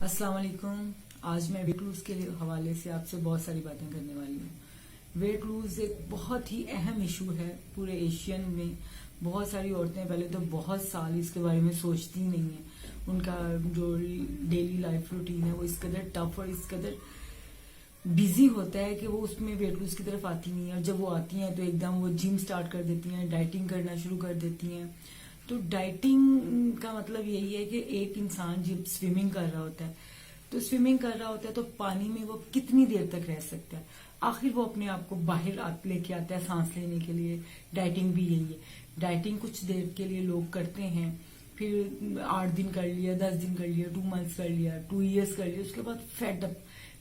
अस्सलाम वालेकुम। आज मैं वेट लूज के हवाले से आपसे बहुत सारी बातें करने वाली हूँ। वेट लूज एक बहुत ही अहम इशू है पूरे एशियन में। बहुत सारी औरतें पहले तो बहुत साल इसके बारे में सोचती नहीं है। उनका जो डेली लाइफ रूटीन है वो इस कदर टफ और इस कदर बिजी होता है कि वो उसमें वेट लूज की तरफ आती नहीं है। और जब वो आती हैं तो एकदम वो जिम स्टार्ट कर देती हैं, डाइटिंग करना शुरू कर देती हैं। तो डाइटिंग का मतलब यही है कि एक इंसान जब स्विमिंग कर रहा होता है तो स्विमिंग कर रहा होता है तो पानी में वो कितनी देर तक रह सकता है। आखिर वो अपने आप को बाहर लेके आता है सांस लेने के लिए। डाइटिंग भी यही है। डाइटिंग कुछ देर के लिए लोग करते हैं, फिर 8 दिन कर लिया, 10 दिन कर लिया, 2 मंथ्स कर लिया, 2 इयर्स कर लिया, उसके बाद फेडअप,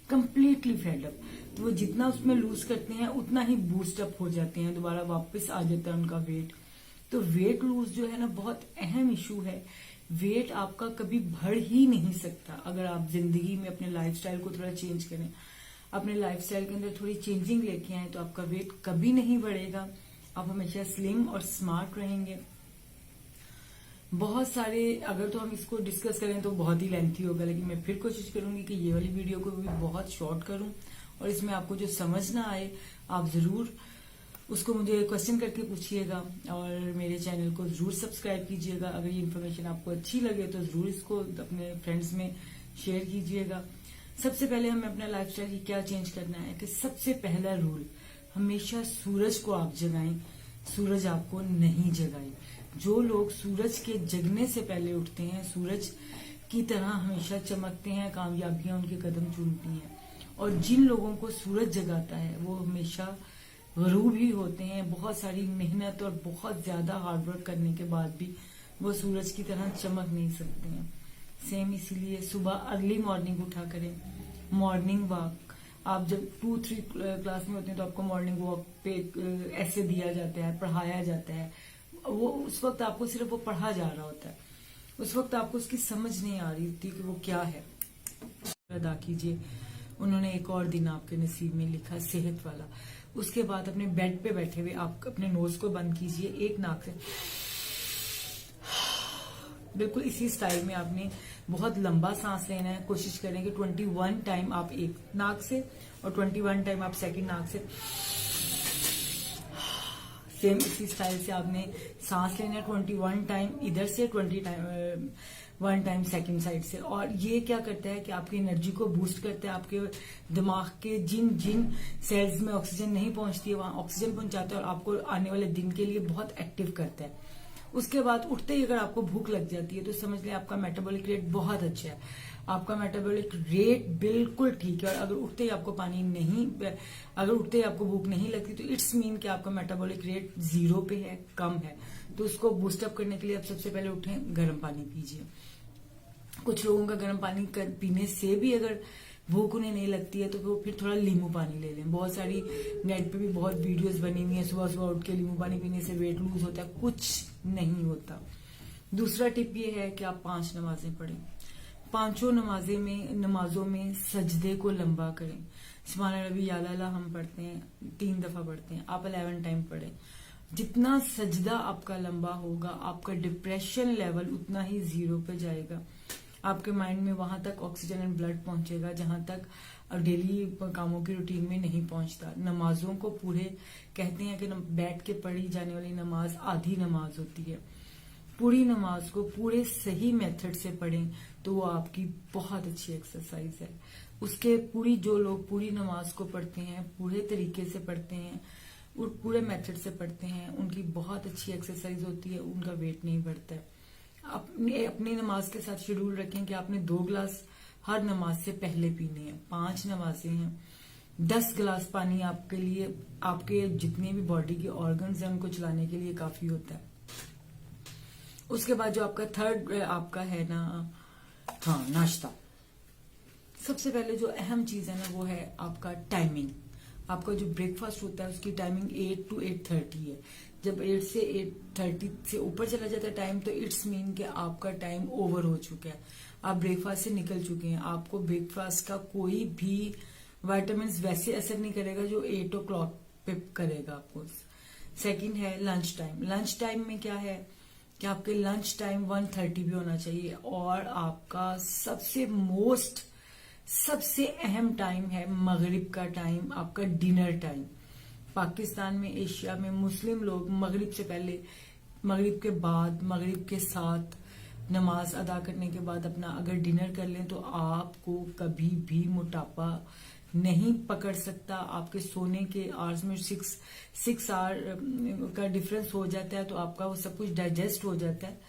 कंप्लीटली फेडअप। तो वो जितना उसमें लूज करते हैं उतना ही बूस्ट अप हो जाते हैं, दोबारा वापस आ जाता है उनका वेट। तो वेट लूज जो है ना बहुत अहम इशू है। वेट आपका कभी बढ़ ही नहीं सकता अगर आप जिंदगी में अपने लाइफस्टाइल को थोड़ा चेंज करें, अपने लाइफस्टाइल के अंदर थोड़ी चेंजिंग लेके आए तो आपका वेट कभी नहीं बढ़ेगा। आप हमेशा स्लिम और स्मार्ट रहेंगे। बहुत सारे अगर तो हम इसको डिस्कस करें तो बहुत ही लेंथी होगा, लेकिन मैं फिर कोशिश करूंगी कि ये वाली वीडियो को भी बहुत शॉर्ट करूं और इसमें आपको जो समझ ना आए आप जरूर उसको मुझे क्वेश्चन करके पूछिएगा और मेरे चैनल को जरूर सब्सक्राइब कीजिएगा। अगर ये इन्फॉर्मेशन आपको अच्छी लगे तो जरूर इसको अपने फ्रेंड्स में शेयर कीजिएगा। सबसे पहले हमें अपना लाइफस्टाइल क्या चेंज करना है कि सबसे पहला रूल, हमेशा सूरज को आप जगाएं, सूरज आपको नहीं जगाए। जो लोग सूरज के जगने से पहले उठते हैं, सूरज की तरह हमेशा चमकते हैं, कामयाबियां उनके कदम चूमती हैं। और जिन लोगों को सूरज जगाता है वो हमेशा गरूब ही होते हैं। बहुत सारी मेहनत और बहुत ज्यादा हार्डवर्क करने के बाद भी वो सूरज की तरह चमक नहीं सकते हैं। सेम इसीलिए सुबह अर्ली मॉर्निंग उठा करें। मॉर्निंग वॉक, आप जब 2-3 क्लास में होते हैं तो आपको मॉर्निंग वॉक पे ऐसे दिया जाता है, पढ़ाया जाता है। वो उस वक्त आपको सिर्फ वो पढ़ा जा रहा होता है, उस वक्त आपको उसकी समझ नहीं आ रही होती कि वो क्या है। अदा कीजिए। उन्होंने एक और दिन आपके नसीब में लिखा सेहत वाला। उसके बाद अपने बेड पे बैठे हुए आप अपने नोज को बंद कीजिए, एक नाक से बिल्कुल इसी स्टाइल में आपने बहुत लंबा सांस लेना है। कोशिश करें कि 21 टाइम आप एक नाक से और 21 टाइम आप सेकंड नाक से, सेम इसी स्टाइल से आपने सांस लेना है 21 टाइम इधर से, 1 टाइम सेकंड साइड से। और ये क्या करता है कि आपकी एनर्जी को बूस्ट करता है। आपके दिमाग के जिन जिन सेल्स में ऑक्सीजन नहीं पहुंचती है वहां ऑक्सीजन पहुंचाता है और आपको आने वाले दिन के लिए बहुत एक्टिव करता है। उसके बाद उठते ही अगर आपको भूख लग जाती है तो समझ लें आपका मेटाबॉलिक रेट बहुत अच्छा है, आपका मेटाबॉलिक रेट बिल्कुल ठीक है। और अगर उठते ही आपको अगर उठते ही आपको भूख नहीं लगती तो इट्स मीन कि आपका मेटाबॉलिक रेट 0 पे है, कम है। तो उसको बूस्टअप करने के लिए आप सबसे पहले उठें, गर्म पानी पीजिए। कुछ लोगों का गर्म पानी पीने से भी अगर भूख उन्हें नहीं लगती है तो वो फिर थोड़ा नींबू पानी ले लें। बहुत सारी नेट पे भी बहुत वीडियोस बनी हुई है, सुबह सुबह उठ के नींबू पानी पीने से वेट लूज होता है। कुछ नहीं होता। दूसरा टिप ये है कि आप 5 नमाजें पढ़ें। 5 नमाजों में सजदे को लंबा करें। सुभान रब्बी आला हम पढ़ते हैं, 3 दफा पढ़ते हैं, आप 11 टाइम पढ़ें। जितना सजदा आपका लंबा होगा आपका डिप्रेशन लेवल उतना ही 0 पे जाएगा। आपके माइंड में वहां तक ऑक्सीजन एंड ब्लड पहुंचेगा जहां तक डेली कामों की रूटीन में नहीं पहुंचता। नमाजों को पूरे कहते हैं कि बैठ के पढ़ी जाने वाली नमाज आधी नमाज होती है। पूरी नमाज को पूरे सही मेथड से पढ़ें तो वो आपकी बहुत अच्छी एक्सरसाइज है। जो लोग पूरी नमाज को पढ़ते हैं, पूरे तरीके से पढ़ते हैं और पूरे मेथड से पढ़ते हैं, उनकी बहुत अच्छी एक्सरसाइज होती है, उनका वेट नहीं बढ़ता है। अपनी नमाज के साथ शेड्यूल रखें कि आपने 2 गिलास हर नमाज से पहले पीने हैं। 5 नमाजें हैं, 10 गिलास पानी आपके लिए, आपके जितने भी बॉडी के ऑर्गन्स हैं उनको चलाने के लिए काफी होता है। उसके बाद जो आपका थर्ड आपका है ना, हाँ, नाश्ता। सबसे पहले जो अहम चीज है ना वो है आपका टाइमिंग। आपका जो ब्रेकफास्ट होता है उसकी टाइमिंग 8 to 8:30 है। जब 8 से 8:30 से ऊपर चला जाता है टाइम तो इट्स मीन कि आपका टाइम ओवर हो चुका है, आप ब्रेकफास्ट से निकल चुके हैं। आपको ब्रेकफास्ट का कोई भी विटामिन वैसे असर नहीं करेगा जो 8 o'clock पे करेगा आपको। सेकंड है लंच टाइम। लंच टाइम में क्या है कि आपके लंच टाइम 1:30 भी होना चाहिए, और आपका सबसे अहम टाइम है मगरिब का टाइम, आपका डिनर टाइम। पाकिस्तान में, एशिया में मुस्लिम लोग मगरिब से पहले, मगरिब के बाद, मगरिब के साथ नमाज अदा करने के बाद अपना अगर डिनर कर लें तो आपको कभी भी मोटापा नहीं पकड़ सकता। आपके सोने के आवर्स में 6 आवर का डिफरेंस हो जाता है, तो आपका वो सब कुछ डाइजेस्ट हो जाता है।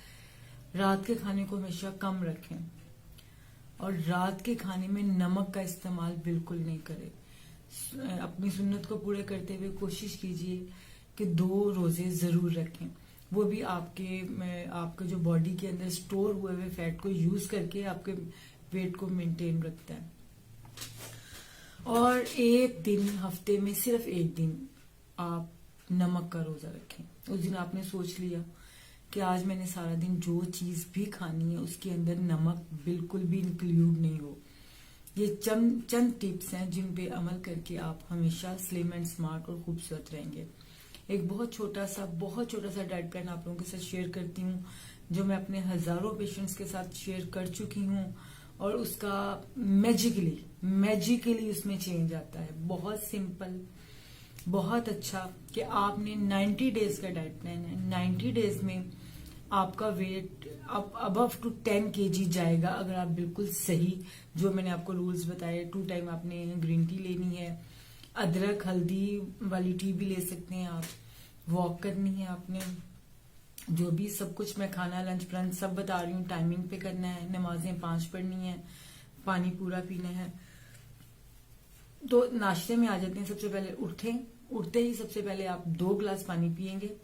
रात के खाने को हमेशा कम रखें, और रात के खाने में नमक का इस्तेमाल बिल्कुल नहीं करें। अपनी सुन्नत को पूरे करते हुए कोशिश कीजिए कि 2 रोजे जरूर रखें, वो भी आपके जो बॉडी के अंदर स्टोर हुए हुए फैट को यूज करके आपके वेट को मेंटेन रखता है। और एक दिन, हफ्ते में सिर्फ एक दिन आप नमक का रोजा रखें। उस दिन आपने सोच लिया कि आज मैंने सारा दिन जो चीज भी खानी है उसके अंदर नमक बिल्कुल भी इंक्लूड नहीं हो। ये चंद टिप्स हैं जिन पे अमल करके आप हमेशा स्लिम एंड स्मार्ट और खूबसूरत रहेंगे। एक बहुत छोटा सा डाइट प्लान आप लोगों के साथ शेयर करती हूँ, जो मैं अपने हजारों पेशेंट्स के साथ शेयर कर चुकी हूँ, और उसका मैजिकली उसमें चेंज आता है। बहुत सिंपल, बहुत अच्छा, कि आपने 90 डेज का डाइट प्लान है। 90 डेज में आपका वेट अबव टू 10 kg जाएगा, अगर आप बिल्कुल सही, जो मैंने आपको रूल्स बताए। 2 टाइम आपने ग्रीन टी लेनी है, अदरक हल्दी वाली टी भी ले सकते हैं आप, वॉक करनी है आपने, जो भी सब कुछ मैं खाना, लंच, ब्रंच सब बता रही हूँ, टाइमिंग पे करना है, नमाजें 5 पढ़नी है, पानी पूरा पीना है। तो नाश्ते में आ जाते हैं। सबसे पहले उठते ही सबसे पहले आप 2 गिलास पानी पियेंगे,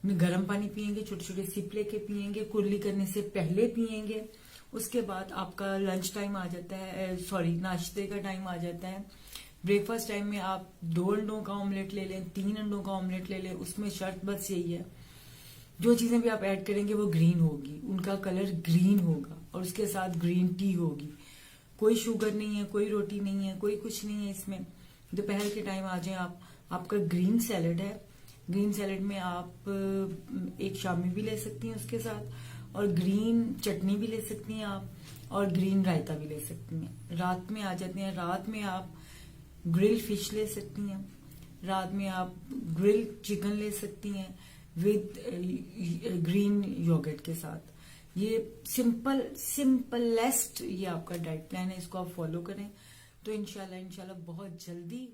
गर्म पानी पियेंगे, छोटे छोटे सिप लेके पियेंगे, कुर्ली करने से पहले पियेंगे। उसके बाद आपका लंच टाइम आ जाता है, नाश्ते का टाइम आ जाता है। ब्रेकफास्ट टाइम में आप 2 अंडों का ऑमलेट ले लें, 3 अंडों का ऑमलेट ले लें। उसमें शर्त बस यही है, जो चीजें भी आप ऐड करेंगे वो ग्रीन होगी, उनका कलर ग्रीन होगा, और उसके साथ ग्रीन टी होगी। कोई शुगर नहीं है, कोई रोटी नहीं है, कोई कुछ नहीं है इसमें। दोपहर के टाइम आ जाए आप, आपका ग्रीन सैलेड है। ग्रीन सैलेड में आप एक शामी भी ले सकती हैं उसके साथ, और ग्रीन चटनी भी ले सकती हैं आप, और ग्रीन रायता भी ले सकती हैं। रात में आ जाते हैं, रात में आप ग्रिल फिश ले सकती हैं, रात में आप ग्रिल चिकन ले सकती हैं विद ग्रीन योगर्ट के साथ। ये सिंपलेस्ट ये आपका डाइट प्लान है, इसको आप फॉलो करें तो इंशाल्लाह बहुत जल्दी